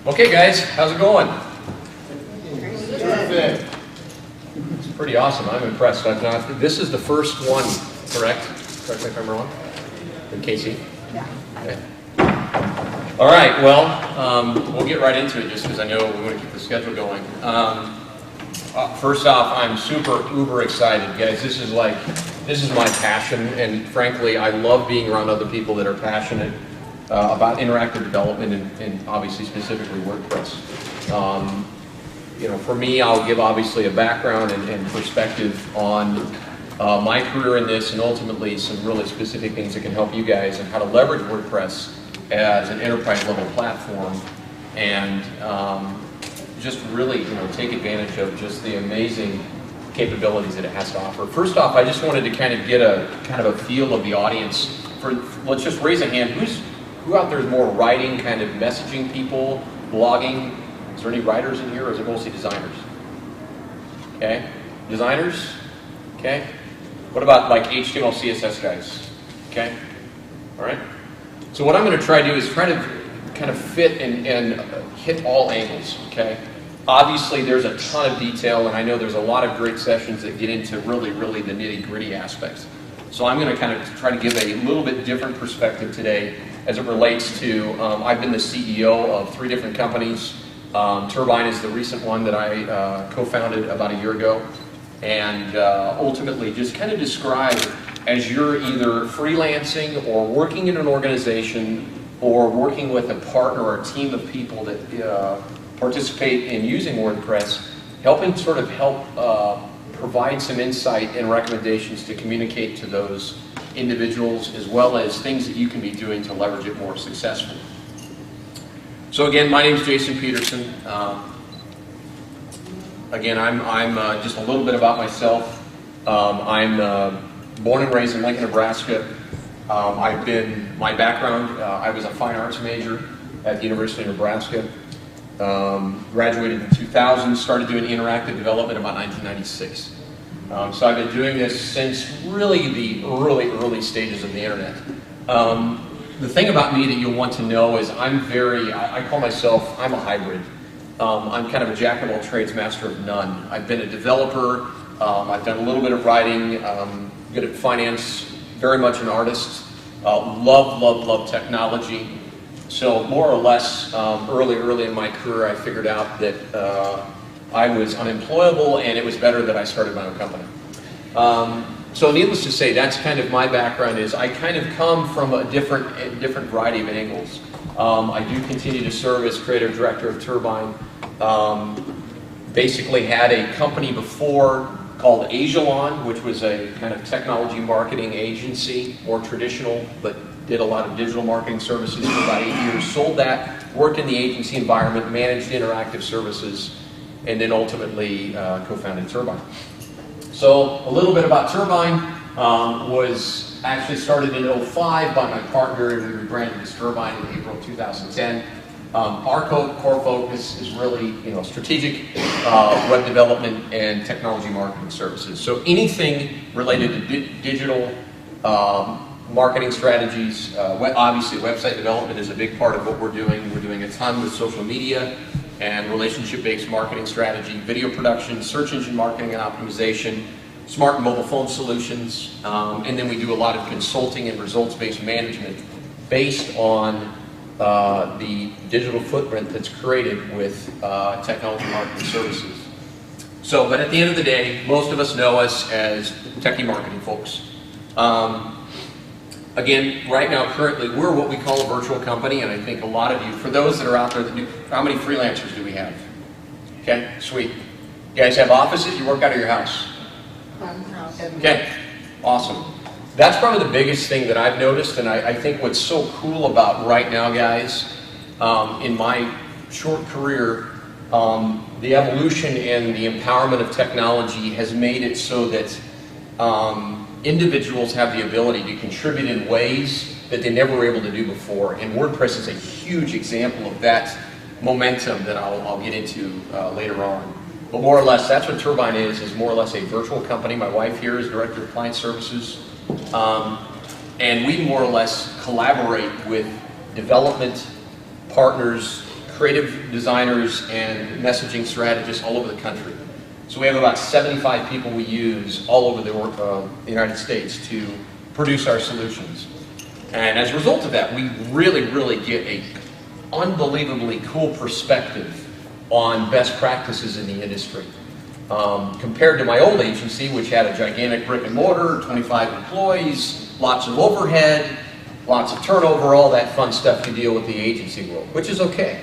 Okay guys, how's it going? It's pretty awesome. I'm impressed. This is the first one, correct? Correct me if I'm wrong? In Casey? Yeah. Okay. All right, well, we'll get right into it just because I know we want to keep the schedule going. First off, I'm super uber excited, guys. This is my passion, and frankly, I love being around other people that are passionate about interactive development and obviously specifically WordPress. You know, for me, I'll give obviously a background and perspective on my career in this, and ultimately some really specific things that can help you guys and how to leverage WordPress as an enterprise level platform, and just really, you know, take advantage of just the amazing capabilities that it has to offer. First off, I just wanted to kind of get a feel of the audience. Let's just raise a hand. Who out there is more writing, kind of messaging people, blogging? Is there any writers in here, or is it mostly designers? Okay, designers. Okay, what about like HTML, CSS guys? Okay, all right. So what I'm going to try to do is try to kind of fit and hit all angles. Okay. Obviously, there's a ton of detail, and I know there's a lot of great sessions that get into really the nitty-gritty aspects. So I'm going to kind of try to give a little bit different perspective today as it relates to, I've been the CEO of 3 different companies. Turbine is the recent one that I co-founded about a year ago. And ultimately just kind of describe, as you're either freelancing or working in an organization or working with a partner or a team of people that participate in using WordPress, helping sort of help provide some insight and recommendations to communicate to those individuals, as well as things that you can be doing to leverage it more successfully. So again, my name is Jason Peterson. Again, I'm just a little bit about myself. I'm born and raised in Lincoln, Nebraska. My background, I was a fine arts major at the University of Nebraska. Graduated in 2000, started doing interactive development about 1996. So I've been doing this since really the early stages of the internet. The thing about me that you'll want to know is I call myself, I'm a hybrid. I'm kind of a jack of all trades, master of none. I've been a developer, I've done a little bit of writing, good at finance, very much an artist, love technology. So more or less, early in my career, I figured out that I was unemployable, and it was better that I started my own company. So needless to say, that's kind of my background. Is I kind of come from a different variety of angles. I do continue to serve as creative director of Turbine. Basically had a company before called Agilon, which was a kind of technology marketing agency, more traditional, but did a lot of digital marketing services for about 8 years. Sold that, worked in the agency environment, managed interactive services, and then ultimately co-founded Turbine. So a little bit about Turbine. Was actually started in 2005 by my partner, and we rebranded as Turbine in April 2010. Our core focus is really, strategic web development and technology marketing services. So anything related to digital marketing strategies. Obviously, website development is a big part of what we're doing. We're doing a ton with social media and relationship-based marketing strategy, video production, search engine marketing and optimization, smart and mobile phone solutions, and then we do a lot of consulting and results-based management based on the digital footprint that's created with technology marketing services. So, but at the end of the day, most of us know us as techie marketing folks. Again, right now, currently, we're what we call a virtual company, and I think a lot of you, for those that are out there that do, how many freelancers do we have? Okay, sweet. You guys have offices? You work out of your house? Okay, awesome. That's probably the biggest thing that I've noticed, and I think what's so cool about right now, guys, in my short career, the evolution and the empowerment of technology has made it so that individuals have the ability to contribute in ways that they never were able to do before, and WordPress is a huge example of that momentum that I'll get into later on. But more or less, that's what Turbine is more or less a virtual company. My wife here is Director of Client Services, and we more or less collaborate with development partners, creative designers, and messaging strategists all over the country. So we have about 75 people we use all over the United States to produce our solutions. And as a result of that, we really get a unbelievably cool perspective on best practices in the industry. Compared to my old agency, which had a gigantic brick and mortar, 25 employees, lots of overhead, lots of turnover, all that fun stuff you deal with the agency world, which is okay.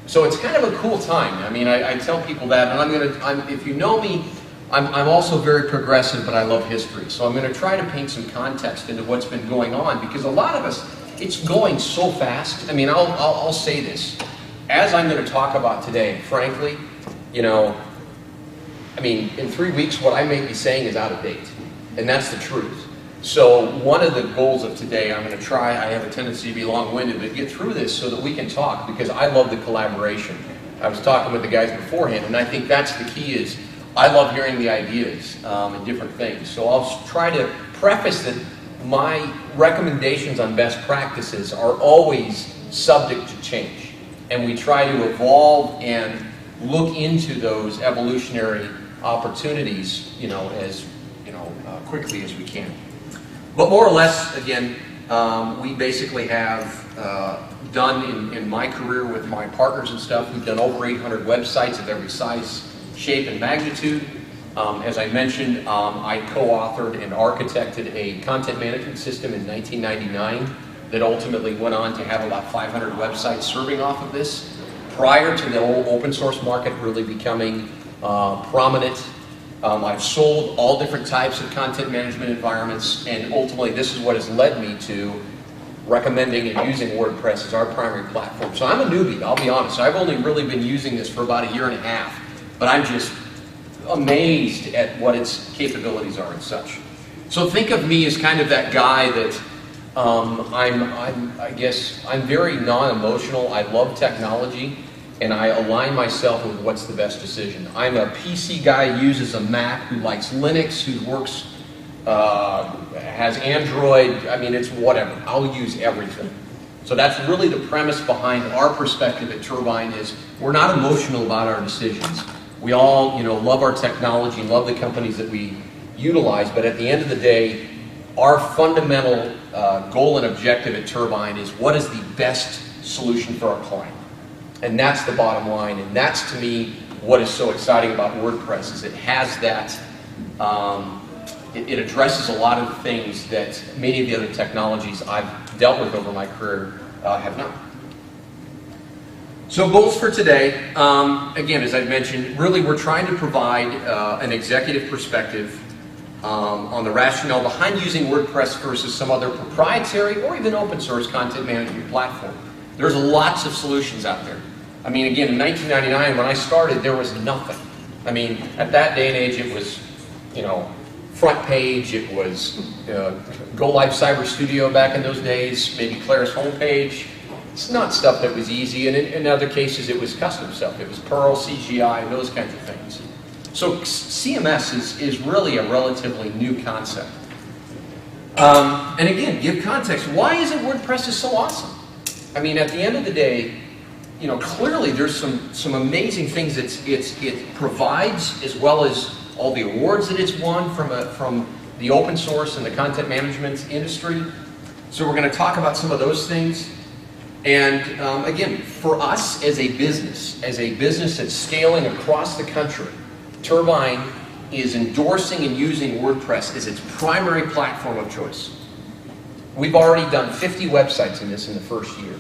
So it's kind of a cool time. I mean, I tell people that, and if you know me, I'm also very progressive, but I love history. So I'm going to try to paint some context into what's been going on, because a lot of us, it's going so fast. I mean, I'll say this. As I'm going to talk about today, frankly, you know, I mean, in 3 weeks, what I may be saying is out of date. And that's the truth. So one of the goals of today, I'm going to try, I have a tendency to be long-winded, but get through this so that we can talk, because I love the collaboration. I was talking with the guys beforehand, and I think that's the key is, I love hearing the ideas and different things. So I'll try to preface that my recommendations on best practices are always subject to change. And we try to evolve and look into those evolutionary opportunities, you know, as quickly as we can. But more or less, again, we basically have done in my career with my partners and stuff, we've done over 800 websites of every size, shape, and magnitude. As I mentioned, I co-authored and architected a content management system in 1999 that ultimately went on to have about 500 websites serving off of this. Prior to the whole open source market really becoming prominent, I've sold all different types of content management environments, and ultimately this is what has led me to recommending and using WordPress as our primary platform. So I'm a newbie, I'll be honest. I've only really been using this for about 1.5 years, but I'm just amazed at what its capabilities are and such. So think of me as kind of that guy that I guess I'm very non-emotional. I love technology, and I align myself with what's the best decision. I'm a PC guy who uses a Mac, who likes Linux, who works, has Android. I mean, it's whatever. I'll use everything. So that's really the premise behind our perspective at Turbine is we're not emotional about our decisions. We all, love our technology, love the companies that we utilize, but at the end of the day, our fundamental goal and objective at Turbine is what is the best solution for our client. And that's the bottom line, and that's to me what is so exciting about WordPress is it has that, it addresses a lot of the things that many of the other technologies I've dealt with over my career have not. So goals for today, again, as I mentioned, really we're trying to provide an executive perspective on the rationale behind using WordPress versus some other proprietary or even open source content management platform. There's lots of solutions out there. I mean, again, in 1999 when I started, there was nothing. I mean, at that day and age, it was, Front Page, it was Go Live Cyber Studio back in those days, maybe Claire's homepage. It's not stuff that was easy, and in other cases it was custom stuff. It was Perl, CGI, those kinds of things. So CMS is really a relatively new concept. And again, give context. Why is it WordPress is so awesome? I mean, at the end of the day, clearly there's some amazing things it provides, as well as all the awards that it's won from the open source and the content management industry. So we're going to talk about some of those things. And again, for us as a business that's scaling across the country, Turbine is endorsing and using WordPress as its primary platform of choice. We've already done 50 websites in this in the first year,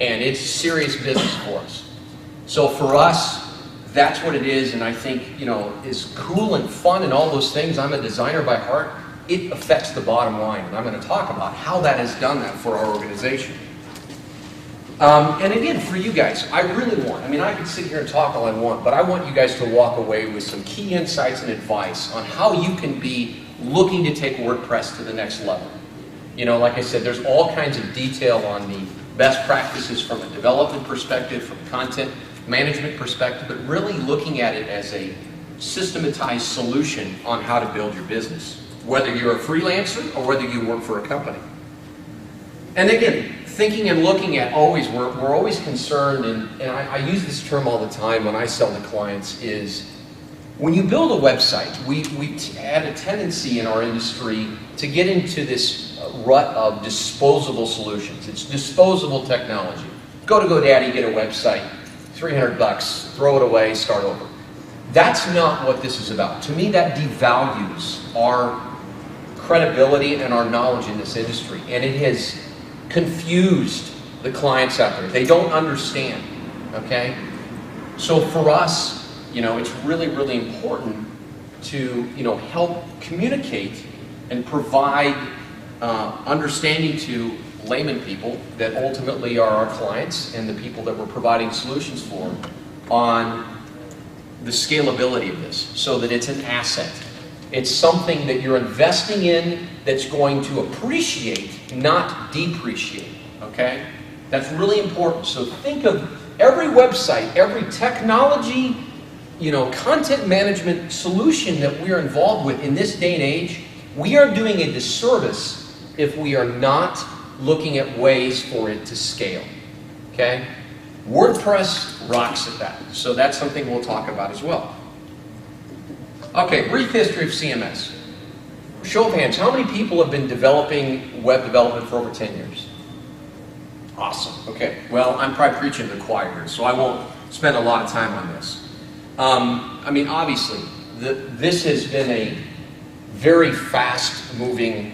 and it's serious business for us. So for us, that's what it is, and I think, is cool and fun and all those things. I'm a designer by heart. It affects the bottom line, and I'm going to talk about how that has done that for our organization. And again, for you guys, I really want, I could sit here and talk all I want, but I want you guys to walk away with some key insights and advice on how you can be looking to take WordPress to the next level. Like I said, there's all kinds of detail on the best practices from a development perspective, from content management perspective, but really looking at it as a systematized solution on how to build your business, whether you're a freelancer or whether you work for a company. And again, thinking and looking at always, we're always concerned, and I use this term all the time when I sell to clients, is when you build a website, we had a tendency in our industry to get into this rut of disposable solutions. It's disposable technology. Go to GoDaddy, get a website, $300, throw it away, start over. That's not what this is about. To me, that devalues our credibility and our knowledge in this industry, and it has confused the clients out there. They don't understand, okay? So for us, it's really, really important to, help communicate and provide understanding to layman people that ultimately are our clients and the people that we're providing solutions for on the scalability of this, so that it's an asset. It's something that you're investing in that's going to appreciate, not depreciate, okay? That's really important. So think of every website, every technology, content management solution that we are involved with in this day and age. We are doing a disservice if we are not looking at ways for it to scale, okay? WordPress rocks at that, so that's something we'll talk about as well. Okay, brief history of CMS. Show of hands, how many people have been developing web development for over 10 years? Awesome, okay. Well, I'm probably preaching to the choir here, so I won't spend a lot of time on this. Obviously, this has been a very fast-moving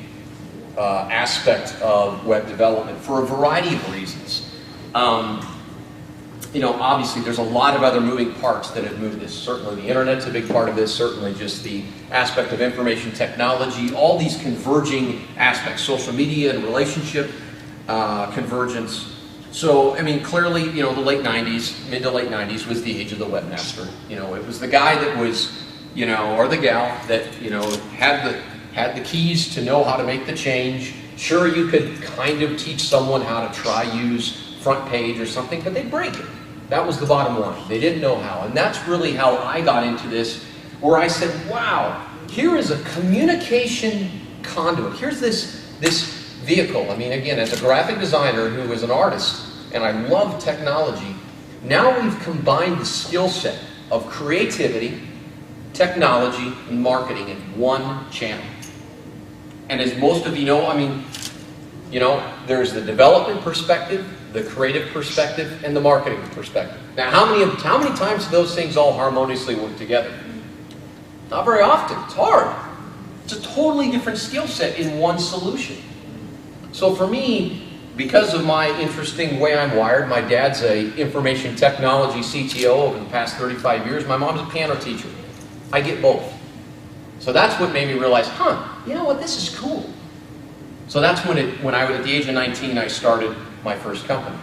aspect of web development for a variety of reasons. Obviously there's a lot of other moving parts that have moved this. Certainly the internet's a big part of this, certainly just the aspect of information technology, all these converging aspects, social media and relationship convergence. So, clearly, the late 90s, mid to late 90s was the age of the webmaster. It was the guy that was, or the gal that, had the keys to know how to make the change. Sure, you could kind of teach someone how to try use front page or something, but they'd break it. That was the bottom line. They didn't know how. And that's really how I got into this, where I said, wow, here is a communication conduit. Here's this vehicle. Again, as a graphic designer who is an artist, and I love technology, now we've combined the skill set of creativity, technology, and marketing in one channel. And as most of you know, there's the development perspective, the creative perspective, and the marketing perspective. Now, how many times do those things all harmoniously work together? Not very often. It's hard. It's a totally different skill set in one solution. So for me, because of my interesting way I'm wired, my dad's an information technology CTO over the past 35 years. My mom's a piano teacher. I get both. So that's what made me realize, you know what, this is cool. So that's when I was at the age of 19, I started my first company.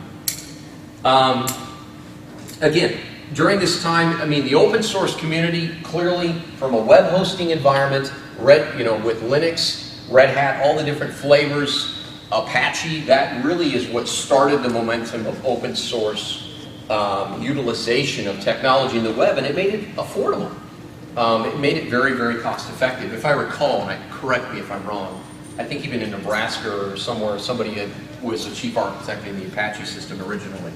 Again, during this time, the open source community, clearly from a web hosting environment, with Linux, Red Hat, all the different flavors, Apache, that really is what started the momentum of open source utilization of technology in the web, and it made it affordable. It made it very, very cost effective. If I recall, and correct me if I'm wrong, I think even in Nebraska or somewhere, somebody was a chief architect in the Apache system originally.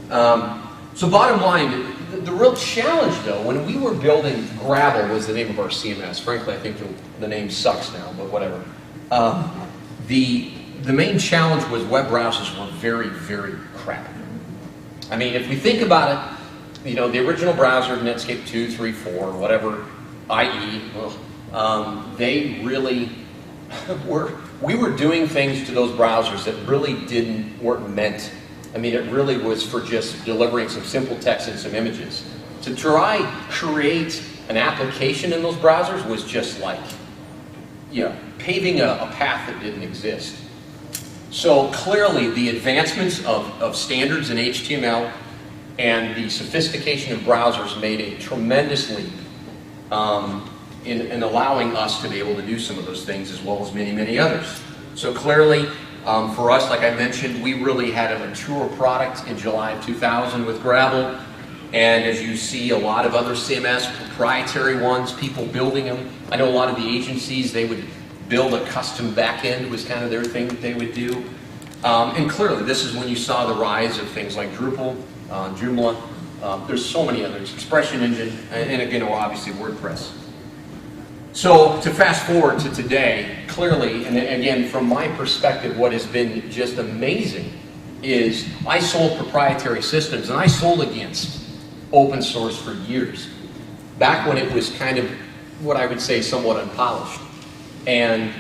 So bottom line, the real challenge though, when we were building, Gravel was the name of our CMS. Frankly, I think the name sucks now, but whatever. The main challenge was web browsers were very, very crappy. If we think about it, the original browser, Netscape 2, 3, 4, whatever, IE, they really we were doing things to those browsers that really weren't meant. It really was for just delivering some simple text and some images. To try create an application in those browsers was just like, paving a path that didn't exist. So clearly the advancements of standards in HTML and the sophistication of browsers made a tremendous leap in allowing us to be able to do some of those things as well as many, many others. So clearly, for us, like I mentioned, we really had a mature product in July of 2000 with Gravel. And as you see, a lot of other CMS, proprietary ones, people building them. I know a lot of the agencies, they would build a custom backend was kind of their thing that they would do. And clearly, this is when you saw the rise of things like Drupal, Joomla. There's so many others, Expression Engine, and again, well, obviously WordPress. So to fast forward to today, clearly, and again, from my perspective, what has been just amazing is I sold proprietary systems, and I sold against open source for years, back when it was kind of what I would say somewhat unpolished. And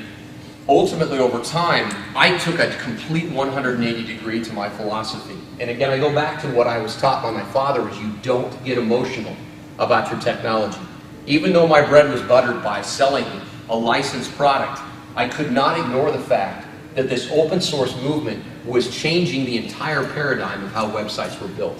ultimately, over time, I took a complete 180 degree to my philosophy. And again, I go back to what I was taught by my father, is you don't get emotional about your technology. Even though my bread was buttered by selling a licensed product, I could not ignore the fact that this open source movement was changing the entire paradigm of how websites were built.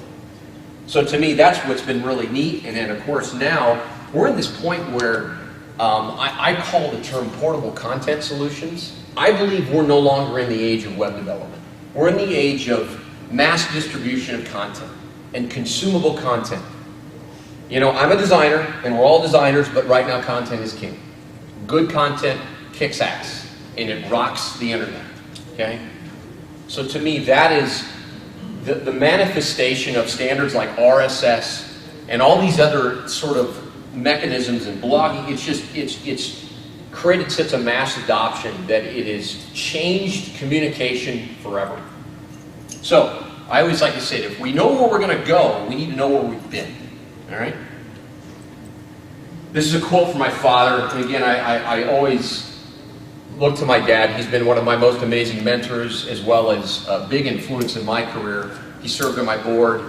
So to me, that's what's been really neat. And then, of course, now we're in this point where I call the term portable content solutions. I believe we're no longer in the age of web development. We're in the age of mass distribution of content and consumable content. You know, I'm a designer, and we're all designers, but right now content is king. Good content kicks ass, and it rocks the internet, okay? So to me, that is the manifestation of standards like RSS and all these other sort of mechanisms in blogging. It's created such a mass adoption that it has changed communication forever. So I always like to say that if we know where we're going to go, we need to know where we've been. All right? This is a quote from my father. And again, I always look to my dad. He's been one of my most amazing mentors, as well as a big influence in my career. He served on my board,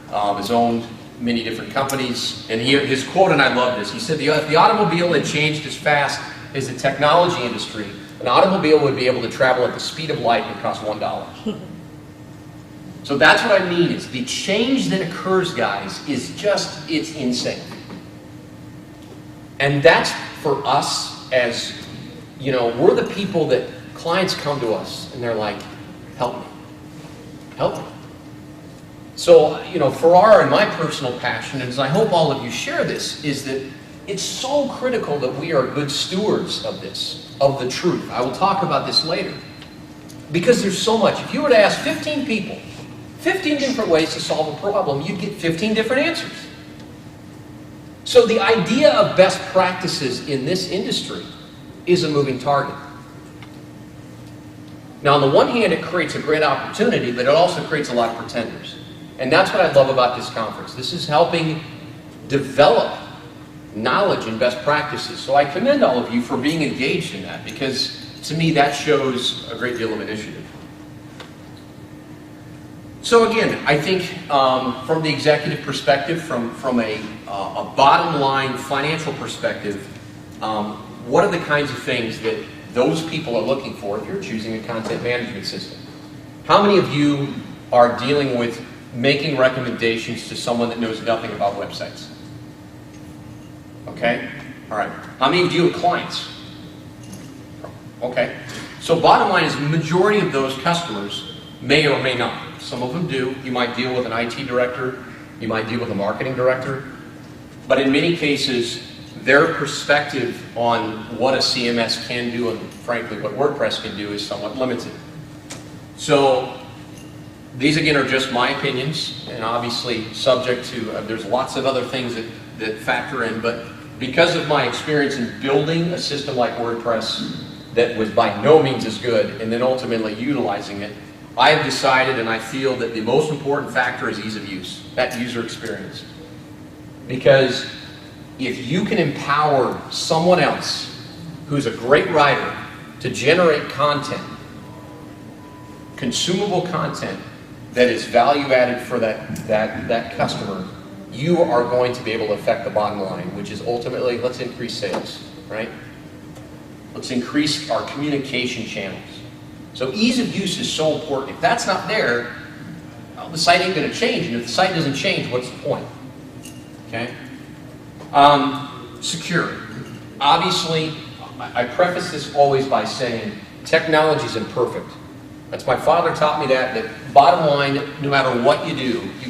has owned many different companies. And his quote, and I love this, he said, if the automobile had changed as fast as the technology industry, an automobile would be able to travel at the speed of light and cost $1. So that's what I mean, is the change that occurs, guys, is just, it's insane. And that's for us as, you know, we're the people that clients come to us and they're like, help me, help me. So, you know, for my personal passion, and as I hope all of you share this, is that it's so critical that we are good stewards of this, of the truth. I will talk about this later. Because there's so much. If you were to ask 15 people, 15 different ways to solve a problem, you'd get 15 different answers. So the idea of best practices in this industry is a moving target. Now, on the one hand, it creates a great opportunity, but it also creates a lot of pretenders. And that's what I love about this conference. This is helping develop knowledge and best practices. So I commend all of you for being engaged in that, because to me that shows a great deal of initiative. So again, I think from the executive perspective, from a bottom line financial perspective, what are the kinds of things that those people are looking for if you're choosing a content management system? How many of you are dealing with making recommendations to someone that knows nothing about websites? Okay? All right. How many of you have clients? Okay. So bottom line is the majority of those customers may or may not. Some of them do. You might deal with an IT director. You might deal with a marketing director. But in many cases, their perspective on what a CMS can do and frankly what WordPress can do is somewhat limited. So these again are just my opinions, and obviously subject to, there's lots of other things that factor in, but because of my experience in building a system like WordPress that was by no means as good, and then ultimately utilizing it, I have decided and I feel that the most important factor is ease of use, that user experience. Because if you can empower someone else who's a great writer to generate content, consumable content that is value added for that customer, you are going to be able to affect the bottom line, which is ultimately, let's increase sales, right? Let's increase our communication channels. So ease of use is so important. If that's not there, well, the site ain't going to change. And if the site doesn't change, what's the point? Okay? Secure. Obviously, I preface this always by saying technology is imperfect. That's my father taught me that bottom line, no matter what you do, you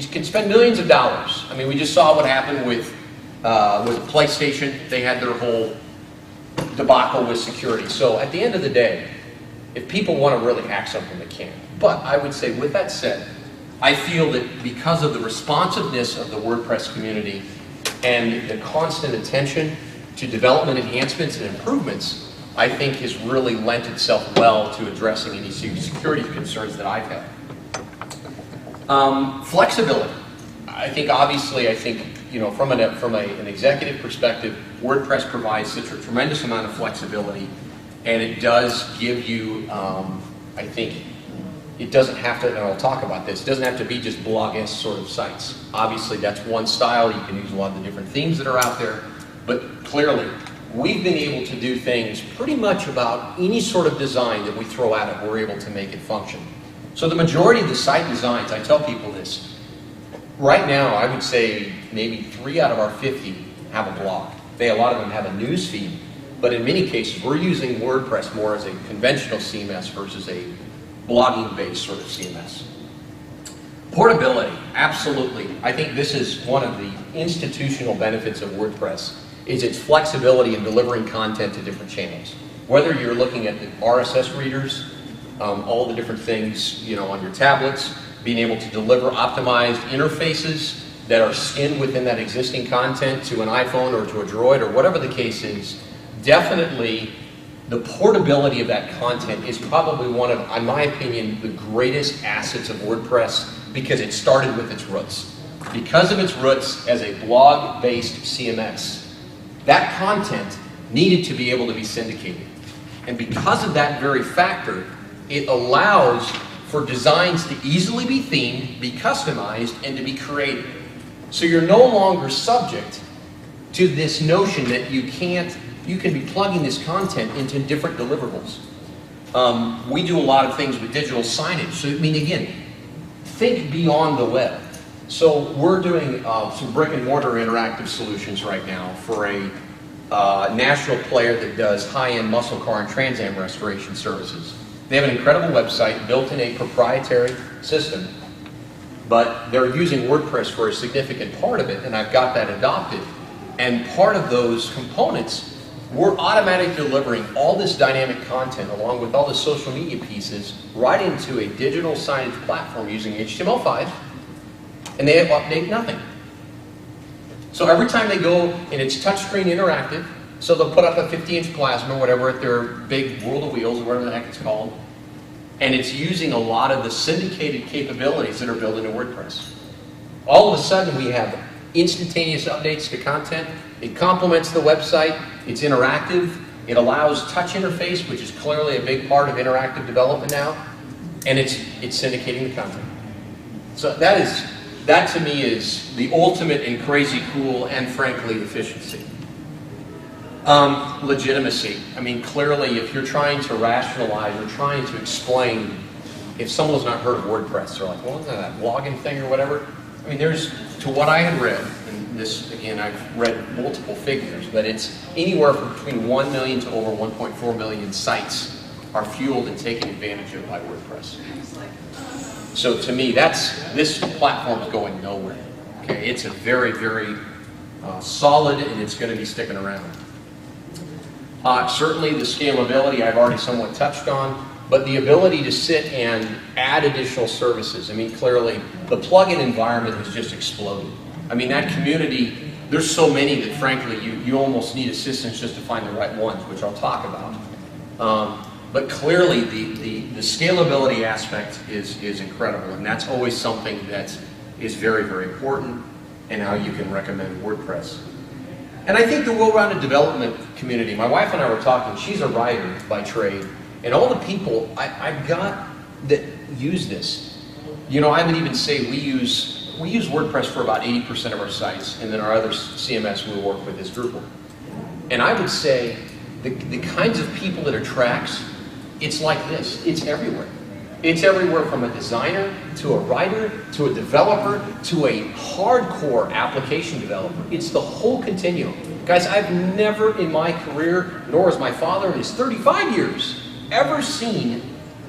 can spend millions of dollars. I mean, we just saw what happened with PlayStation. They had their whole debacle with security. So at the end of the day, If people want to really hack something, they can. But I would say, with that said, I feel that because of the responsiveness of the WordPress community and the constant attention to development enhancements and improvements, I think has really lent itself well to addressing any security concerns that I've had. Flexibility. I think you know, from an executive perspective, WordPress provides such a tremendous amount of flexibility, and it does give you, I think, it doesn't have to, and I'll talk about this, it doesn't have to be just blog-esque sort of sites. Obviously, that's one style. You can use a lot of the different themes that are out there, but clearly, we've been able to do things pretty much about any sort of design that we throw at it, we're able to make it function. So the majority of the site designs, I tell people this, right now I would say maybe 3 out of our 50 have a blog. A lot of them have a news feed, but in many cases we're using WordPress more as a conventional CMS versus a blogging-based sort of CMS. Portability, absolutely. I think this is one of the institutional benefits of WordPress, is its flexibility in delivering content to different channels. Whether you're looking at the RSS readers, all the different things, you know, on your tablets, being able to deliver optimized interfaces that are skinned within that existing content to an iPhone or to a Droid or whatever the case is, definitely the portability of that content is probably one of, in my opinion, the greatest assets of WordPress, because it started with its roots. Because of its roots as a blog-based CMS, that content needed to be able to be syndicated. And because of that very factor, it allows for designs to easily be themed, be customized, and to be created. So you're no longer subject to this notion that you can be plugging this content into different deliverables. We do a lot of things with digital signage. So, I mean, again, think beyond the web. So we're doing some brick and mortar interactive solutions right now for a national player that does high-end muscle car and Trans Am restoration services. They have an incredible website built in a proprietary system, but they're using WordPress for a significant part of it, and I've got that adopted. And part of those components, we're automatically delivering all this dynamic content along with all the social media pieces right into a digital signage platform using HTML5, and they update nothing. So every time they go, and it's touchscreen interactive, so they'll put up a 50-inch plasma, whatever, at their big World of Wheels, or whatever the heck it's called, and it's using a lot of the syndicated capabilities that are built into WordPress. All of a sudden, we have instantaneous updates to content. It complements the website. It's interactive. It allows touch interface, which is clearly a big part of interactive development now, and it's syndicating the content. So that to me is the ultimate in crazy cool and frankly efficiency. Legitimacy. I mean, clearly, if you're trying to rationalize or trying to explain, if someone's not heard of WordPress, they're like, well, isn't that blogging thing or whatever? I mean, there's, to what I had read, and this, again, I've read multiple figures, but it's anywhere from between 1 million to over 1.4 million sites are fueled and taken advantage of by WordPress. So to me, this platform is going nowhere. Okay, it's a very, very solid, and it's going to be sticking around. Certainly the scalability I've already somewhat touched on, but the ability to sit and add additional services. I mean, clearly, the plugin environment has just exploded. I mean, that community, there's so many that frankly, you almost need assistance just to find the right ones, which I'll talk about. But clearly, the scalability aspect is incredible, and that's always something that is very, very important in how you can recommend WordPress. And I think the well-rounded development community, my wife and I were talking, she's a writer by trade, and all the people I've got that use this, you know, I would even say we use WordPress for about 80% of our sites, and then our other CMS we work with is Drupal. And I would say the kinds of people that attracts, it's like this, it's everywhere. It's everywhere from a designer, to a writer, to a developer, to a hardcore application developer. It's the whole continuum. Guys, I've never in my career, nor has my father in his 35 years, ever seen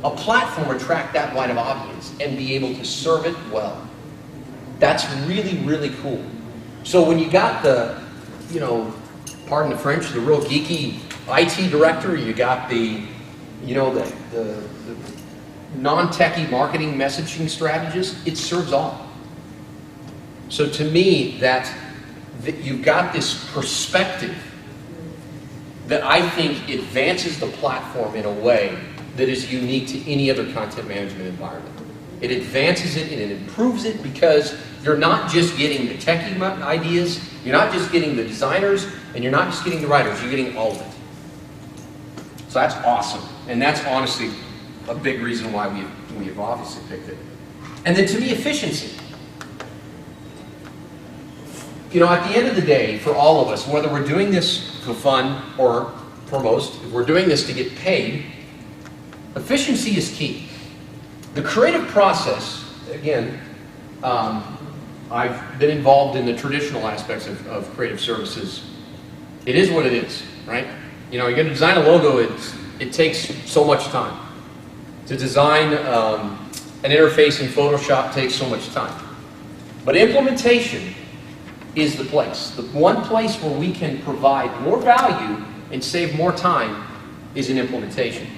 a platform attract that wide of audience and be able to serve it well. That's really, really cool. So when you got the, you know, pardon the French, the real geeky IT director, you got the you know, the non-techie marketing messaging strategist, it serves all. So to me, that you've got this perspective that I think advances the platform in a way that is unique to any other content management environment. It advances it and it improves it because you're not just getting the techie ideas, you're not just getting the designers, and you're not just getting the writers, you're getting all of it. So that's awesome. And that's honestly a big reason why we've obviously picked it. And then to me, efficiency. You know, at the end of the day, for all of us, whether we're doing this for fun or for most, if we're doing this to get paid, efficiency is key. The creative process, again, I've been involved in the traditional aspects of creative services. It is what it is, right? You know, you're going to design a logo, it takes so much time. To design an interface in Photoshop takes so much time. But implementation is the place. The one place where we can provide more value and save more time is in implementation.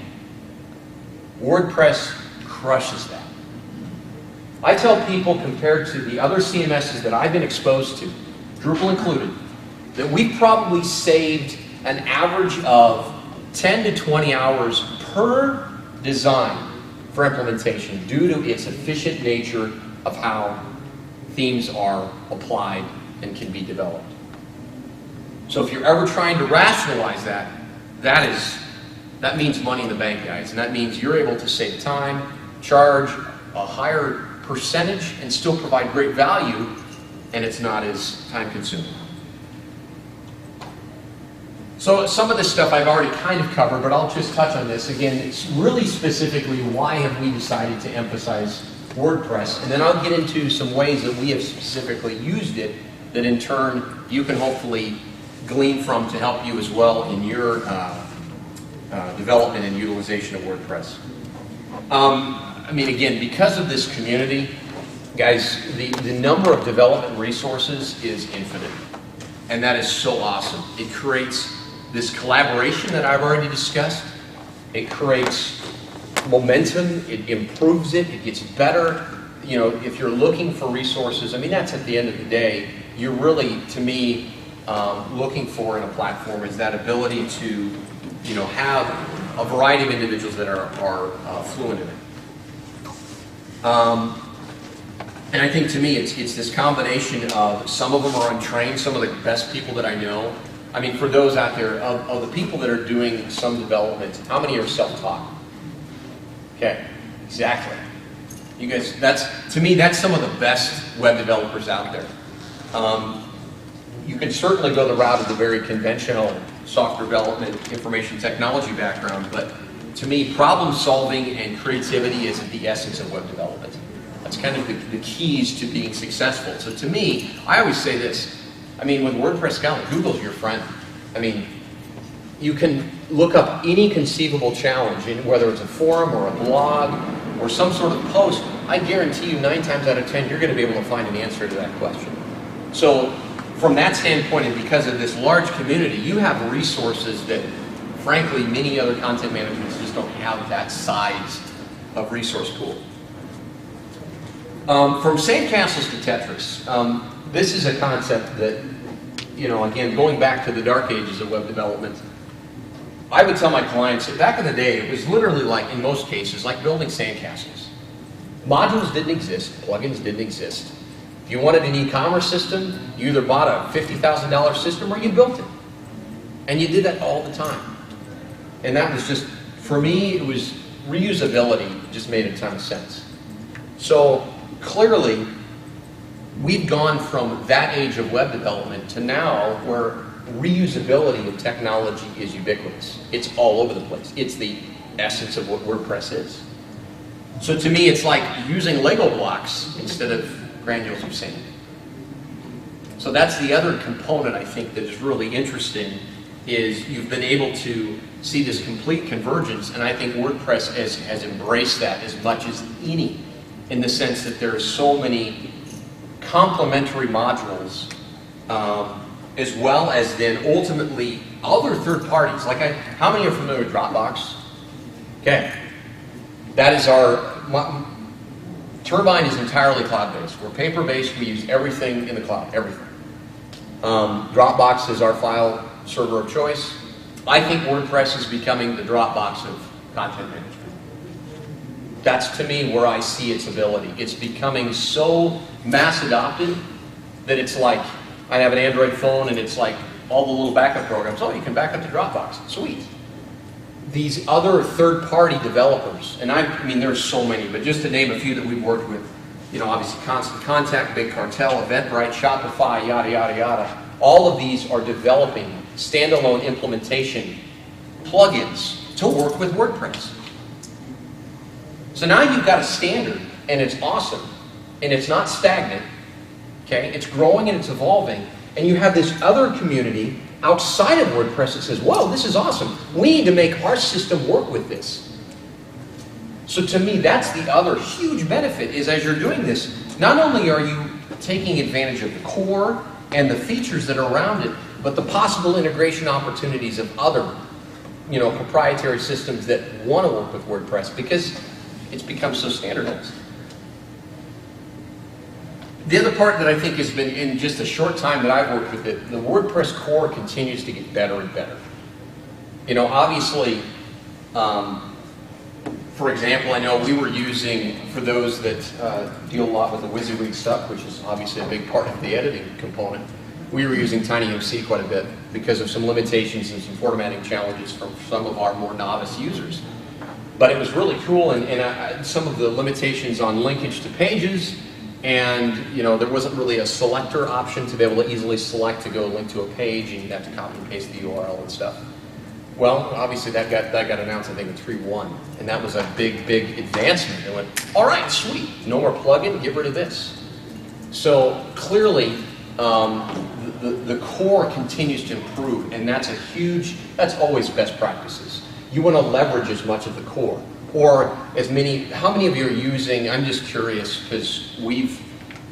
WordPress crushes that. I tell people, compared to the other CMSs that I've been exposed to, Drupal included, that we've probably saved an average of 10 to 20 hours per design for implementation due to its efficient nature of how themes are applied and can be developed. So if you're ever trying to rationalize that, that means money in the bank, guys. And that means you're able to save time, charge a higher percentage, and still provide great value, and it's not as time consuming. So some of this stuff I've already kind of covered, but I'll just touch on this. Again, it's really specifically why have we decided to emphasize WordPress, and then I'll get into some ways that we have specifically used it that in turn you can hopefully glean from to help you as well in your development and utilization of WordPress. I mean, again, because of this community, guys, the number of development resources is infinite. And that is so awesome. It creates this collaboration that I've already discussed. It creates momentum, it improves it, it gets better. You know, if you're looking for resources, I mean, that's at the end of the day, you're really, to me, looking for in a platform is that ability to, you know, have a variety of individuals that are fluent in it. And I think to me, it's this combination of some of them are untrained, some of the best people that I know. I mean, for those out there, of the people that are doing some development, how many are self-taught? Okay, exactly. You guys, to me, that's some of the best web developers out there. You can certainly go the route of the very conventional software development, information technology background, but to me, problem solving and creativity is at the essence of web development. That's kind of the keys to being successful. So to me, I always say this. I mean, with WordPress Scout, Google's your friend. I mean, you can look up any conceivable challenge, whether it's a forum or a blog or some sort of post. I guarantee you 9 times out of 10, you're going to be able to find an answer to that question. So from that standpoint, and because of this large community, you have resources that, frankly, many other content managers just don't have that size of resource pool. From sandcastles to Tetris, this is a concept that, you know, again, going back to the dark ages of web development, I would tell my clients that back in the day, it was literally like, in most cases, like building sandcastles. Modules didn't exist, plugins didn't exist. If you wanted an e-commerce system, you either bought a $50,000 system or you built it. And you did that all the time. And that was just, for me, it was reusability just made a ton of sense. So clearly, we've gone from that age of web development to now where reusability of technology is ubiquitous. It's all over the place. It's the essence of what WordPress is. So to me, it's like using Lego blocks instead of granules of sand. So that's the other component I think that is really interesting, is you've been able to see this complete convergence, and I think WordPress has embraced that as much as any, in the sense that there are so many complementary modules, as well as then ultimately other third parties. Like how many are familiar with Dropbox? Okay. That is Turbine is entirely cloud-based. We're paper-based. We use everything in the cloud, everything. Dropbox is our file server of choice. I think WordPress is becoming the Dropbox of content management. That's, to me, where I see its ability. It's becoming so mass adopted that it's like, I have an Android phone and it's like all the little backup programs. Oh, you can back up to Dropbox. Sweet. These other third-party developers, and I mean, there's so many, but just to name a few that we've worked with, you know, obviously Constant Contact, Big Cartel, Eventbrite, Shopify, yada, yada, yada. All of these are developing standalone implementation plugins to work with WordPress. So now you've got a standard, and it's awesome, and it's not stagnant, okay? It's growing and it's evolving, and you have this other community outside of WordPress that says, whoa, this is awesome. We need to make our system work with this. So to me, that's the other huge benefit, is as you're doing this, not only are you taking advantage of the core and the features that are around it, but the possible integration opportunities of other, you know, proprietary systems that want to work with WordPress, because it's become so standardized. The other part that I think has been, in just a short time that I've worked with it, the WordPress core continues to get better and better. You know, obviously, for example, I know we were using, for those that deal a lot with the WYSIWYG stuff, which is obviously a big part of the editing component, we were using TinyMC quite a bit because of some limitations and some formatting challenges from some of our more novice users. But it was really cool, and some of the limitations on linkage to pages, and you know, there wasn't really a selector option to be able to easily select to go link to a page, and you'd have to copy and paste the URL and stuff. Well, obviously that got announced, I think, in 3.1, and that was a big, big advancement. They went, all right, sweet, no more plugin, get rid of this. So clearly, the core continues to improve, and that's that's always best practices. You want to leverage as much of the core, or as many. How many of you are using? I'm just curious, because we've,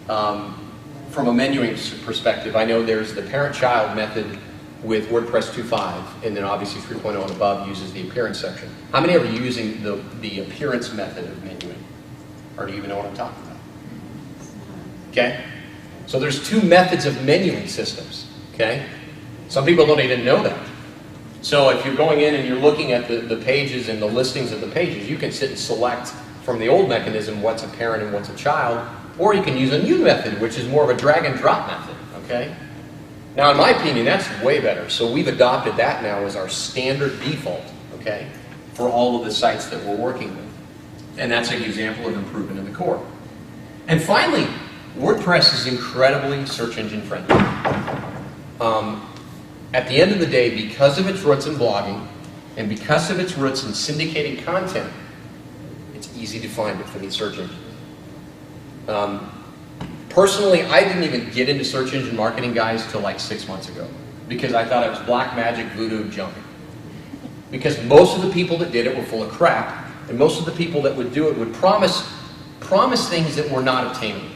from a menuing perspective, I know there's the parent-child method with WordPress 2.5, and then obviously 3.0 and above uses the appearance section. How many are using the appearance method of menuing? Or do you even know what I'm talking about? Okay? So there's two methods of menuing systems, okay? Some people don't even know that. So if you're going in and you're looking at the pages and the listings of the pages, you can sit and select from the old mechanism what's a parent and what's a child, or you can use a new method, which is more of a drag and drop method, okay? Now, in my opinion, that's way better. So we've adopted that now as our standard default, okay, for all of the sites that we're working with. And that's an example of improvement in the core. And finally, WordPress is incredibly search engine friendly. At the end of the day, because of its roots in blogging, and because of its roots in syndicated content, it's easy to find it for these search engines. Personally, I didn't even get into search engine marketing, guys, till like 6 months ago, because I thought it was black magic, voodoo, junk. Because most of the people that did it were full of crap, and most of the people that would do it would promise things that were not obtainable.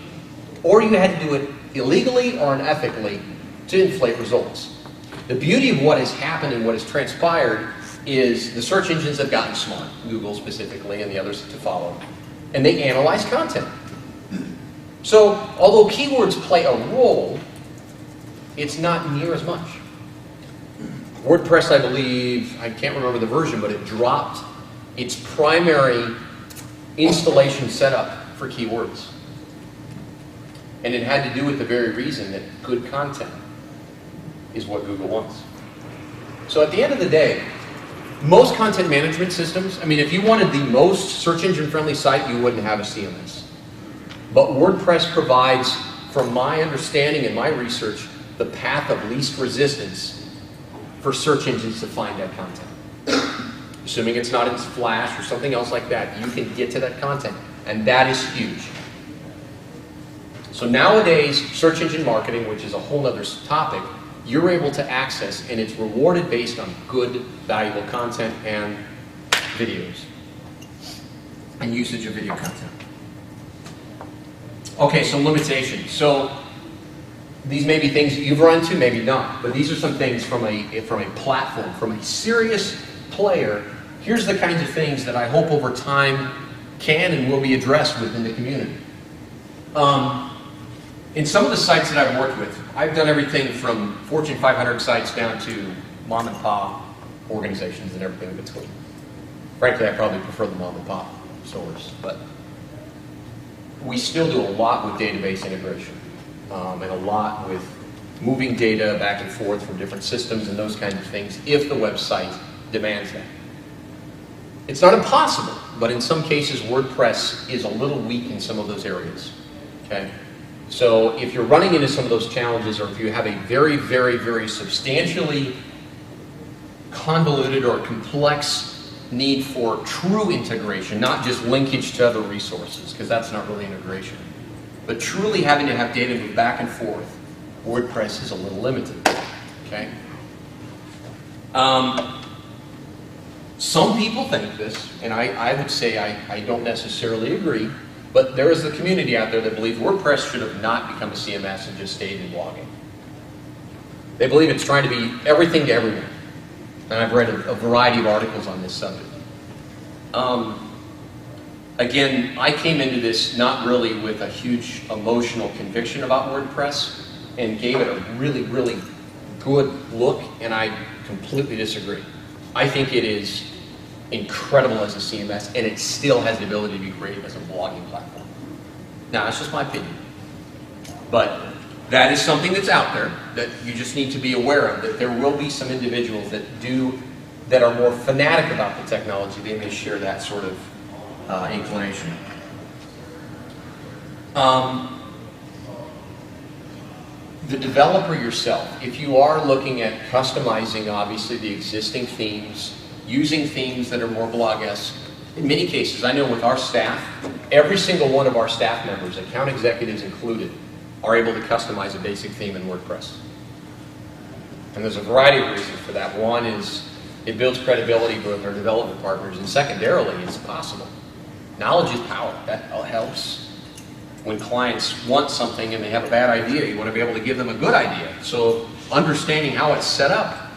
Or you had to do it illegally or unethically to inflate results. The beauty of what has happened and what has transpired is the search engines have gotten smart, Google specifically and the others to follow, and they analyze content. So, although keywords play a role, it's not near as much. WordPress, I believe, I can't remember the version, but it dropped its primary installation setup for keywords. And it had to do with the very reason that good content is what Google wants. So at the end of the day, most content management systems, I mean, if you wanted the most search engine friendly site, you wouldn't have a CMS. But WordPress provides, from my understanding and my research, the path of least resistance for search engines to find that content. Assuming it's not in Flash or something else like that, you can get to that content, and that is huge. So nowadays, search engine marketing, which is a whole other topic, you're able to access, and it's rewarded based on good, valuable content and videos, and usage of video content. Okay, so limitations. So these may be things that you've run into, maybe not, but these are some things from a platform, from a serious player here's the kinds of things that I hope over time can and will be addressed within the community. In some of the sites that I've worked with, I've done everything from Fortune 500 sites down to mom and pop organizations and everything in between. Frankly, I probably prefer the mom and pop stores, but we still do a lot with database integration and a lot with moving data back and forth from different systems and those kinds of things if the website demands that. It's not impossible, but in some cases WordPress is a little weak in some of those areas. Okay? So if you're running into some of those challenges, or if you have a very, very, very substantially convoluted or complex need for true integration, not just linkage to other resources, because that's not really integration, but truly having to have data move back and forth, WordPress is a little limited. Okay? Some people think this, and I would say I don't necessarily agree, but there is a community out there that believes WordPress should have not become a CMS and just stayed in blogging. They believe it's trying to be everything to everyone. And I've read a variety of articles on this subject. Again, I came into this not really with a huge emotional conviction about WordPress and gave it a really, really good look, and I completely disagree. I think it is incredible as a CMS, and it still has the ability to be great as a blogging platform. Now, that's just my opinion. But that is something that's out there that you just need to be aware of, that there will be some individuals that are more fanatic about the technology. They may share that sort of inclination. The developer yourself, if you are looking at customizing, obviously, the existing themes, using themes that are more blog-esque, in many cases, I know with our staff, every single one of our staff members, account executives included, are able to customize a basic theme in WordPress. And there's a variety of reasons for that. One is it builds credibility with our development partners, and secondarily, it's possible. Knowledge is power. That helps. When clients want something and they have a bad idea, you want to be able to give them a good idea. So understanding how it's set up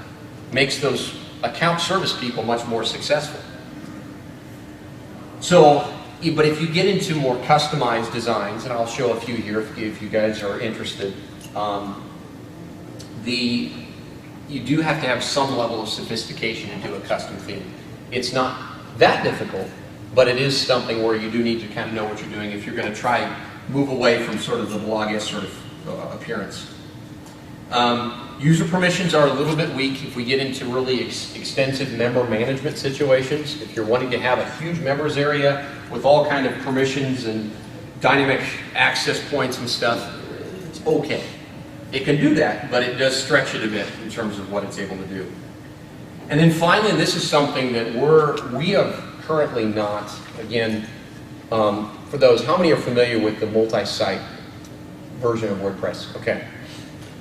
makes those account service people much more successful. So, but if you get into more customized designs, and I'll show a few here if you guys are interested, you do have to have some level of sophistication to do a custom theme. It's not that difficult, but it is something where you do need to kind of know what you're doing if you're going to try move away from sort of the blog-esque sort of appearance. User permissions are a little bit weak if we get into really extensive member management situations. If you're wanting to have a huge members area with all kind of permissions and dynamic access points and stuff, it's okay. It can do that, but it does stretch it a bit in terms of what it's able to do. And then finally, this is something that we have currently not, again, for those, how many are familiar with the multi-site version of WordPress? Okay.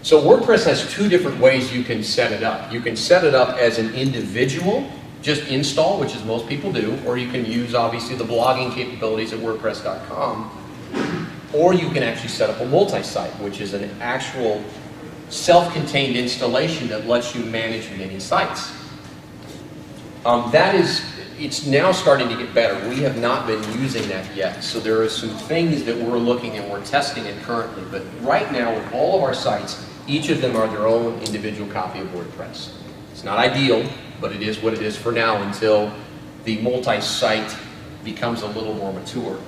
So WordPress has two different ways you can set it up. You can set it up as an individual, just install, which is most people do, or you can use, obviously, the blogging capabilities at WordPress.com, or you can actually set up a multi-site, which is an actual self-contained installation that lets you manage many sites. It's now starting to get better. We have not been using that yet, so there are some things that we're looking and we're testing it currently, but right now with all of our sites, each of them are their own individual copy of WordPress. It's not ideal, but it is what it is for now until the multi-site becomes a little more mature.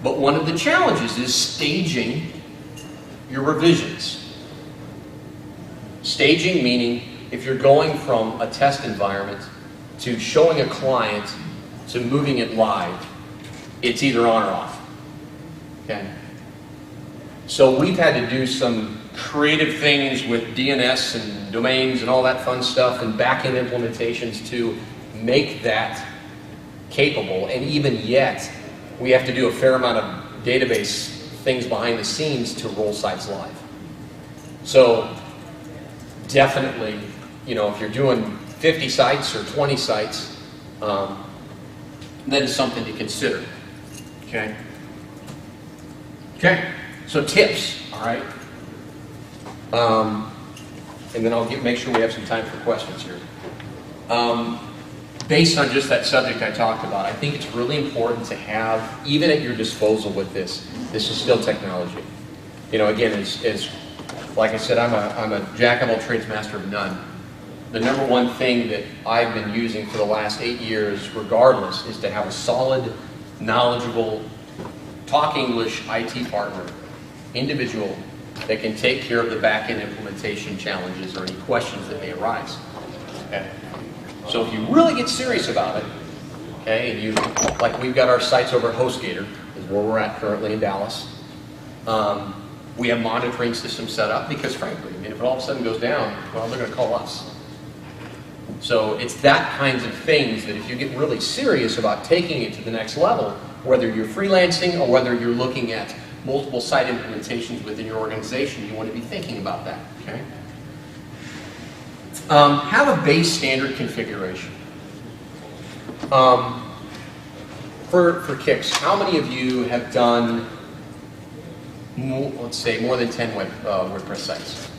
But one of the challenges is staging your revisions. Staging meaning if you're going from a test environment to showing a client to moving it live, it's either on or off. Okay? So we've had to do some creative things with DNS and domains and all that fun stuff and back-end implementations to make that capable. And even yet, we have to do a fair amount of database things behind the scenes to roll sites live. So definitely, you know, if you're doing 50 sites or 20 sites, that is something to consider. Okay? Okay, so tips, all right? And then I'll make sure we have some time for questions here. based on just that subject I talked about, I think it's really important to have, even at your disposal with this is still technology. You know, again, like I said, I'm a jack of all trades, master of none. The number one thing that I've been using for the last 8 years, regardless, is to have a solid, knowledgeable, talk English IT partner, individual, that can take care of the back-end implementation challenges or any questions that may arise. Okay? So if you really get serious about it, okay, and you, like we've got our sites over at HostGator, is where we're at currently in Dallas. We have monitoring systems set up because, frankly, I mean, if it all of a sudden goes down, well, they're going to call us. So it's that kinds of things that if you get really serious about taking it to the next level, whether you're freelancing or whether you're looking at multiple site implementations within your organization, you want to be thinking about that. Okay? Have a base standard configuration. For kicks, how many of you have done, let's say, more than 10 WordPress sites?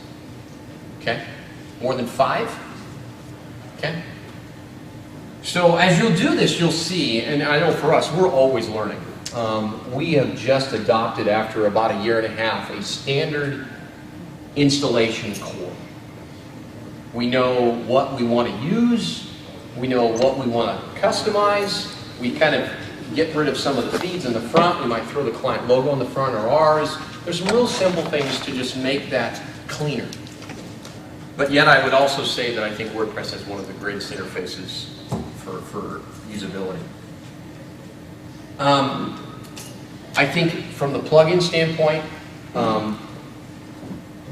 Okay? More than 5? Okay? So as you'll do this, you'll see, and I know for us, we're always learning. We have just adopted, after about 1.5 years, a standard installation core. We know what we want to use. We know what we want to customize. We kind of get rid of some of the feeds in the front. We might throw the client logo in the front or ours. There's some real simple things to just make that cleaner. But yet I would also say that I think WordPress has one of the greatest interfaces for usability. I think from the plugin standpoint,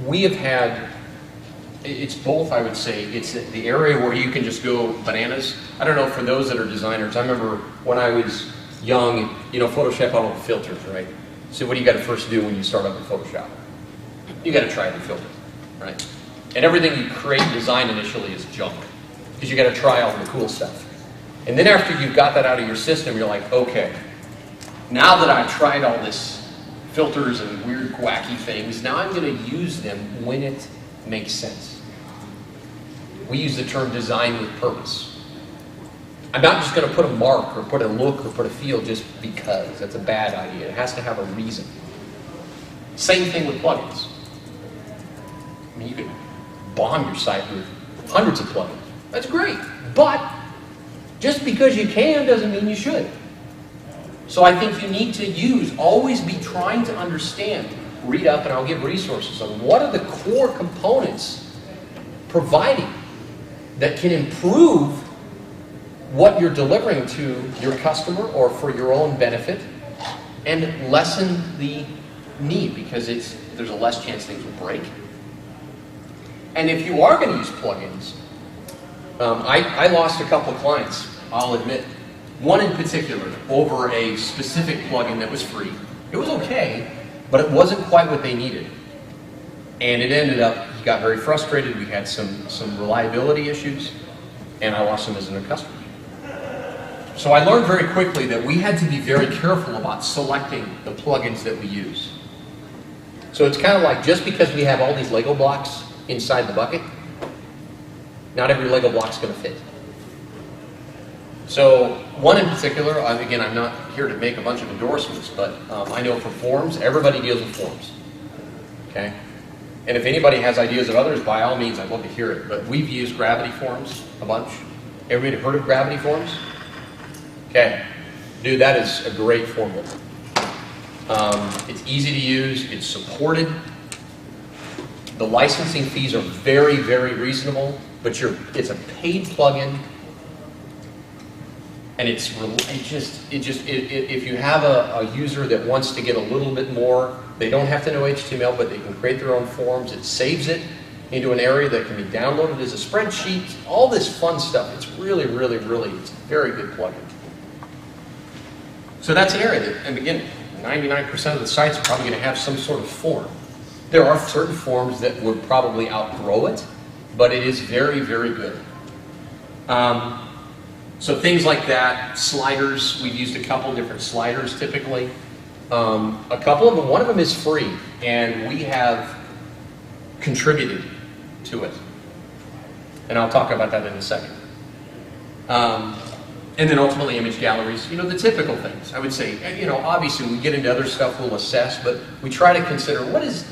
we have had, it's both, I would say. It's the area where you can just go bananas. I don't know, for those that are designers, I remember when I was young, you know, Photoshop had all the filters, right? So what do you got to first do when you start up in Photoshop? You got to try the filter, right? And everything you create and design initially is junk, because you got to try all the cool stuff. And then after you've got that out of your system, you're like, okay, now that I've tried all this filters and weird wacky things, now I'm going to use them when it makes sense. We use the term design with purpose. I'm not just going to put a mark or put a look or put a feel just because. That's a bad idea. It has to have a reason. Same thing with plugins. I mean, you could bomb your site with hundreds of plugins. That's great. But just because you can doesn't mean you should. So I think you need to always be trying to understand, read up, and I'll give resources on what are the core components providing that can improve what you're delivering to your customer or for your own benefit, and lessen the need, because there's a less chance things will break. And if you are going to use plugins, I lost a couple of clients, I'll admit. One in particular, over a specific plugin that was free. It was okay, but it wasn't quite what they needed. And it ended up, he got very frustrated, we had some reliability issues, and I lost him as a customer. So I learned very quickly that we had to be very careful about selecting the plugins that we use. So it's kind of like, just because we have all these Lego blocks inside the bucket, not every Lego block's going to fit. So one in particular, again, I'm not here to make a bunch of endorsements, but I know for forms, everybody deals with forms. Okay? And if anybody has ideas of others, by all means, I'd love to hear it. But we've used Gravity Forms a bunch. Everybody heard of Gravity Forms? Okay. Dude, that is a great formula. It's easy to use. It's supported. The licensing fees are very, very reasonable, but it's a paid plugin. And if you have a user that wants to get a little bit more, they don't have to know HTML, but they can create their own forms. It saves it into an area that can be downloaded as a spreadsheet. All this fun stuff. It's really, really, really, it's a very good plugin. So that's an area that, and again, 99% of the sites are probably going to have some sort of form. There are certain forms that would probably outgrow it, but it is very, very good. So things like that, sliders, we've used a couple different sliders typically. A couple of them, one of them is free, and we have contributed to it. And I'll talk about that in a second. And then ultimately image galleries, you know, the typical things. I would say, you know, obviously we get into other stuff we'll assess, but we try to consider what is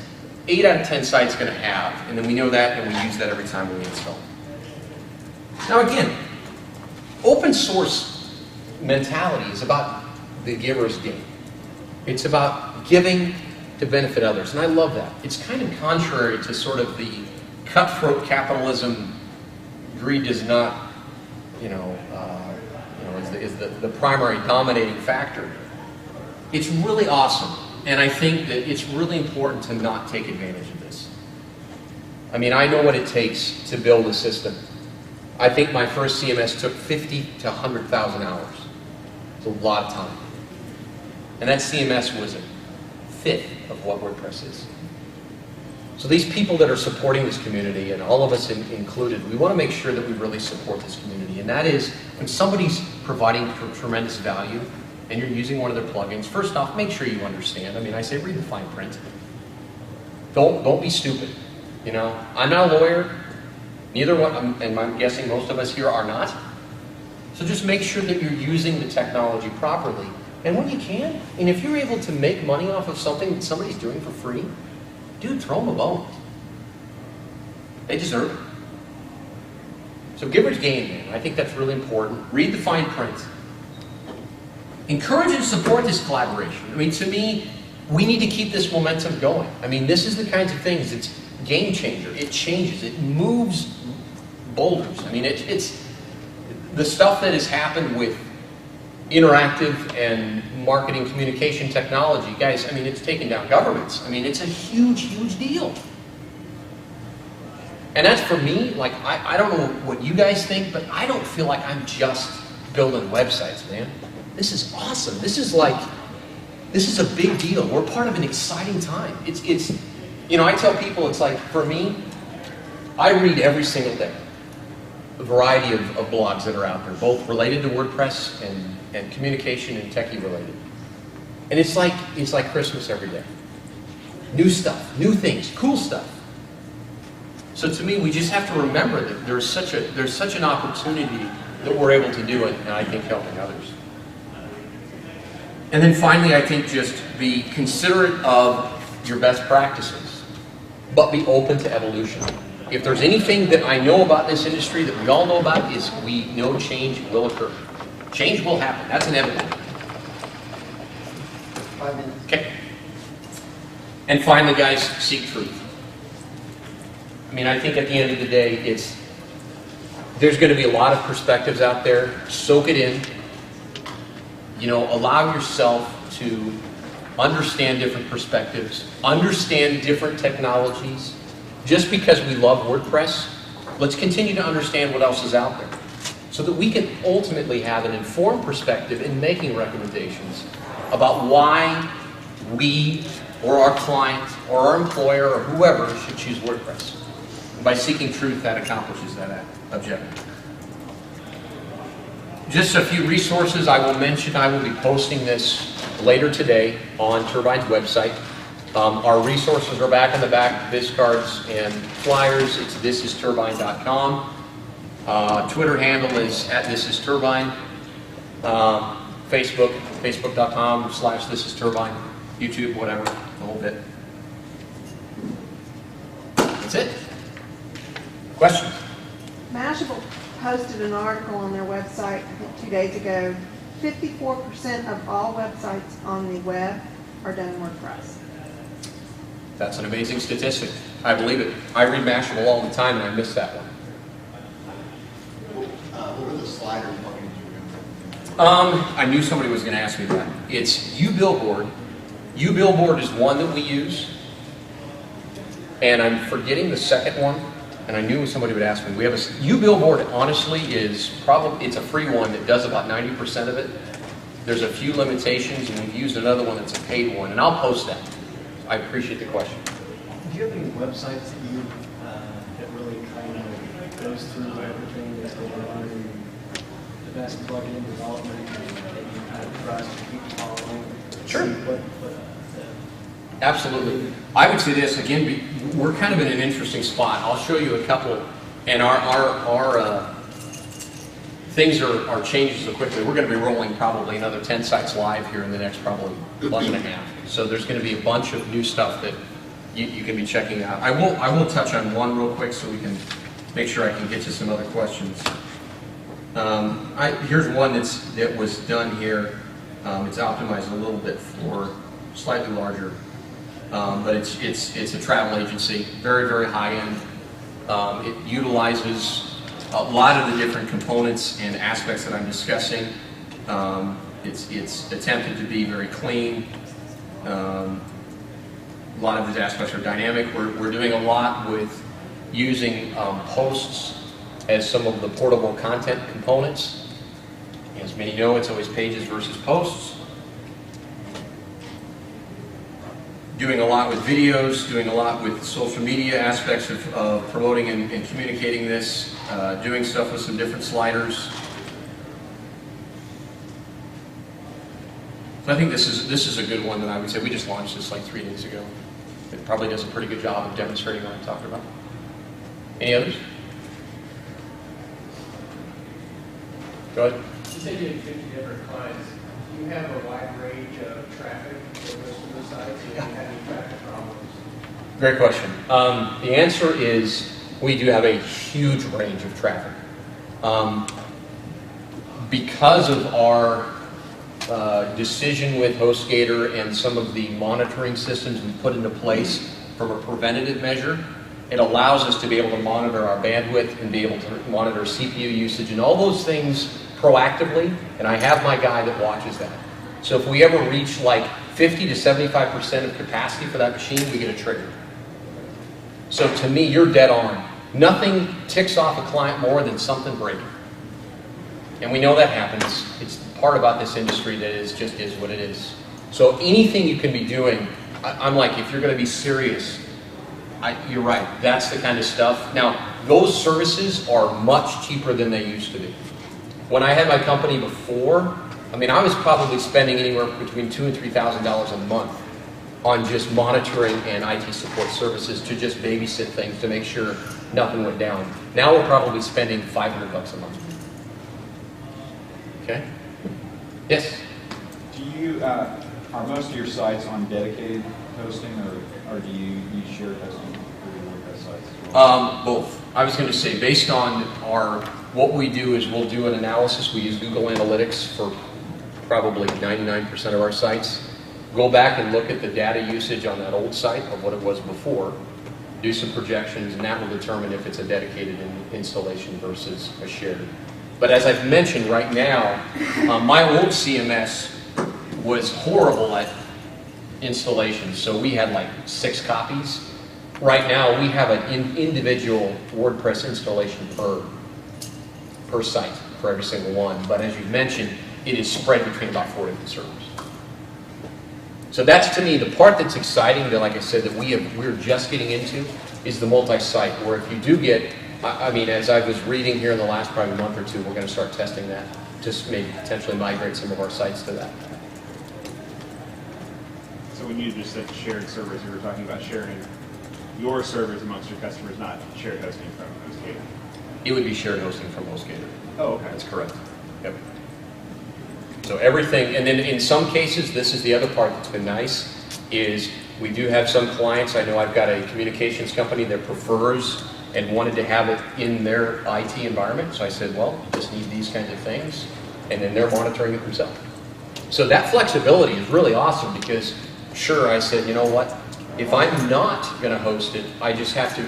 8 out of 10 sites going to have, and then we know that and we use that every time we install. Now again, open source mentality is about the giver's gain. It's about giving to benefit others, and I love that. It's kind of contrary to sort of the cutthroat capitalism, greed does not, is the primary dominating factor. It's really awesome, and I think that it's really important to not take advantage of this. I mean, I know what it takes to build a system. I think my first CMS took 50 to 100,000 hours. It's a lot of time. And that CMS was a fifth of what WordPress is. So these people that are supporting this community, and all of us included, we want to make sure that we really support this community. And that is, when somebody's providing tremendous value, and you're using one of their plugins, first off, make sure you understand. I mean, I say read the fine print. Don't be stupid. You know, I'm not a lawyer. Neither one, and I'm guessing most of us here are not. So just make sure that you're using the technology properly. And when you can, and if you're able to make money off of something that somebody's doing for free, dude, throw them a bone. They deserve it. So giver's gain, man. I think that's really important. Read the fine print. Encourage and support this collaboration. I mean, to me, we need to keep this momentum going. I mean, this is the kinds of things, it's game changer. It changes, it moves boulders. I mean, it's the stuff that has happened with interactive and marketing communication technology. Guys, I mean, it's taken down governments. I mean, it's a huge, huge deal. And that's for me, like, I don't know what you guys think, but I don't feel like I'm just building websites, man. This is awesome. This is a big deal. We're part of an exciting time. It's you know, I tell people, it's like, for me, I read every single day a variety of blogs that are out there, both related to WordPress and communication and techie related. And it's like Christmas every day. New stuff, new things, cool stuff. So to me, we just have to remember that there's such an opportunity that we're able to do it, and I think helping others. And then finally, I think just be considerate of your best practices, but be open to evolution. If there's anything that I know about this industry that we all know about, is we know change will occur. Change will happen. That's inevitable. 5 minutes. Okay. And finally, guys, seek truth. I mean, I think at the end of the day, there's going to be a lot of perspectives out there. Soak it in. You know, allow yourself to understand different perspectives, understand different technologies. Just because we love WordPress, let's continue to understand what else is out there, so that we can ultimately have an informed perspective in making recommendations about why we, or our client, or our employer, or whoever should choose WordPress. And by seeking truth, that accomplishes that objective. Just a few resources I will mention. I will be posting this later today on Turbine's website. Our resources are back in the back, biz cards and flyers. It's thisisturbine.com. Twitter handle is @thisisturbine. Facebook, facebook.com/thisisturbine. YouTube, whatever, the whole bit. That's it. Questions? Mashable posted an article on their website, I think 2 days ago. 54% of all websites on the web are done in WordPress. That's an amazing statistic. I believe it. I read Mashable all the time and I miss that one. What are the sliders? What did you remember? I knew somebody was going to ask me that. It's uBillboard. uBillboard is one that we use. And I'm forgetting the second one. And I knew somebody would ask me. We have uBillboard, honestly, is probably, it's a free one that does about 90% of it. There's a few limitations, and we've used another one that's a paid one, and I'll post that. I appreciate the question. Do you have any websites that you that really kind of goes through everything that's going on, the best plugin development that you kind of trust and keep following? Sure. Absolutely. I would say this, again, we're kind of in an interesting spot. I'll show you a couple, and our things are changing so quickly. We're going to be rolling probably another 10 sites live here in the next probably month and a half. So there's going to be a bunch of new stuff that you can be checking out. I will touch on one real quick so we can make sure I can get to some other questions. Here's one that was done here. It's optimized a little bit for slightly larger, but it's a travel agency, very, very high end. It utilizes a lot of the different components and aspects that I'm discussing. It's attempted to be very clean. A lot of these aspects are dynamic. We're doing a lot with using posts as some of the portable content components. As many know, it's always pages versus posts. Doing a lot with videos, doing a lot with social media aspects of promoting and communicating this, doing stuff with some different sliders. So I think this is a good one that I would say. We just launched this like 3 days ago. It probably does a pretty good job of demonstrating what I'm talking about. Any others? Go ahead. You said you had 50 different clients. Do you have a wide range of traffic for most of the sites? Do you have any traffic problems? Great question. The answer is we do have a huge range of traffic. Because of our decision with HostGator and some of the monitoring systems we put into place from a preventative measure, it allows us to be able to monitor our bandwidth and be able to monitor CPU usage and all those things proactively, and I have my guy that watches that. So if we ever reach like 50 to 75% of capacity for that machine, we get a trigger. So to me, you're dead on. Nothing ticks off a client more than something breaking. And we know that happens. It's the part about this industry that is what it is. So anything you can be doing, I'm like, if you're going to be serious, you're right. That's the kind of stuff. Now, those services are much cheaper than they used to be. When I had my company before, I mean, I was probably spending anywhere between $2,000 and $3,000 a month on just monitoring and IT support services to just babysit things to make sure nothing went down. Now we're probably spending $500 a month. Okay? Yes? Do you, are most of your sites on dedicated hosting, or do you use shared hosting for your WordPress sites as well? Both. I was going to say, based on what we do is we'll do an analysis. We use Google Analytics for probably 99% of our sites. Go back and look at the data usage on that old site of what it was before, do some projections, and that will determine if it's a dedicated installation versus a shared. But as I've mentioned right now, my old CMS was horrible at installations, so we had like 6 copies. Right now, we have an individual WordPress installation per site, for every single one. But as you mentioned, it is spread between about 4 different servers. So that's, to me, the part that's exciting, that, like I said, that we're just getting into, is the multi-site, where if you do get, I mean, as I was reading here in the last probably month or two, we're going to start testing that, just maybe potentially migrate some of our sites to that. So when you just said shared servers, you were talking about sharing your servers amongst your customers, not shared hosting from HostGator. It would be shared hosting from HostGator. Oh, okay. That's correct. Yep. So everything, and then in some cases, this is the other part that's been nice, is we do have some clients. I know I've got a communications company that prefers and wanted to have it in their IT environment. So I said, well, you just need these kinds of things, and then they're monitoring it themselves. So that flexibility is really awesome, because sure, I said, you know what, if I'm not going to host it, I just have to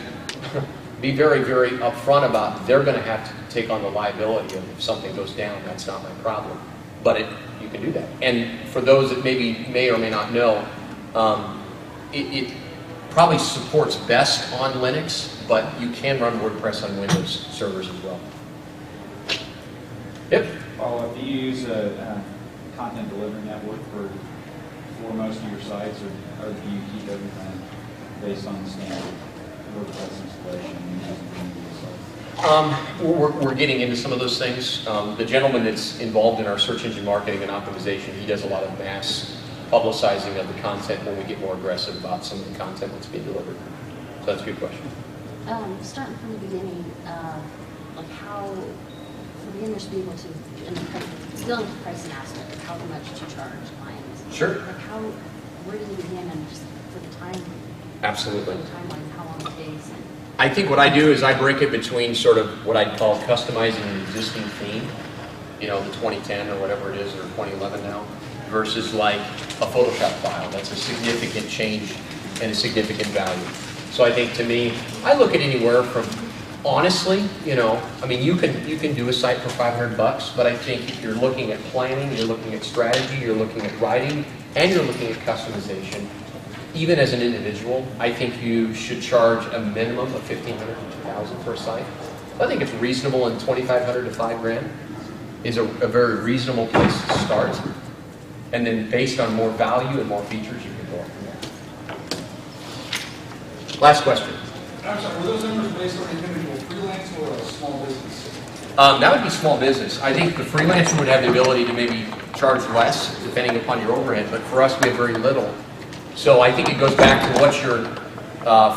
be very, very upfront about they're going to have to take on the liability of if something goes down, that's not my problem. But you can do that. And for those that maybe may or may not know, it probably supports best on Linux, but you can run WordPress on Windows servers as well. Yep. Follow-up, do you use a content delivery network for most of your sites, or do you keep everything based on the standard WordPress installation using We're getting into some of those things. The gentleman that's involved in our search engine marketing and optimization, he does a lot of mass publicizing of the content when we get more aggressive about some of the content that's being delivered. So that's a good question. Starting from the beginning, like how the beginner should be able to, still in the pricing aspect of how much to charge clients. Sure. Like how, where do you begin and just for the time, Absolutely. for the timeline, how long it takes? And I think what I do is I break it between sort of what I'd call customizing an existing theme, you know, the 2010 or whatever it is, or 2011 now, versus like a Photoshop file. That's a significant change and a significant value. So I think to me, I look at anywhere from, honestly, you know, I mean, you can do a site for $500, but I think if you're looking at planning, you're looking at strategy, you're looking at writing, and you're looking at customization, even as an individual, I think you should charge a minimum of $1,500 to $2,000 for a site. I think it's reasonable, and $2,500 to $5,000 is a very reasonable place to start. And then based on more value and more features, you can go up from there. Last question. I'm sorry, were those numbers based on individual freelance or a small business? That would be small business. I think the freelancer would have the ability to maybe charge less depending upon your overhead, but for us, we have very little. So I think it goes back to what's your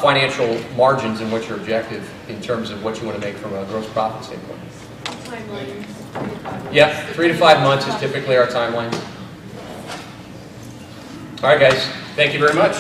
financial margins and what's your objective in terms of what you want to make from a gross profit standpoint. Timelines, 3 to 5 months. Yep, 3 to 5 months is typically our timeline. All right, guys. Thank you very much.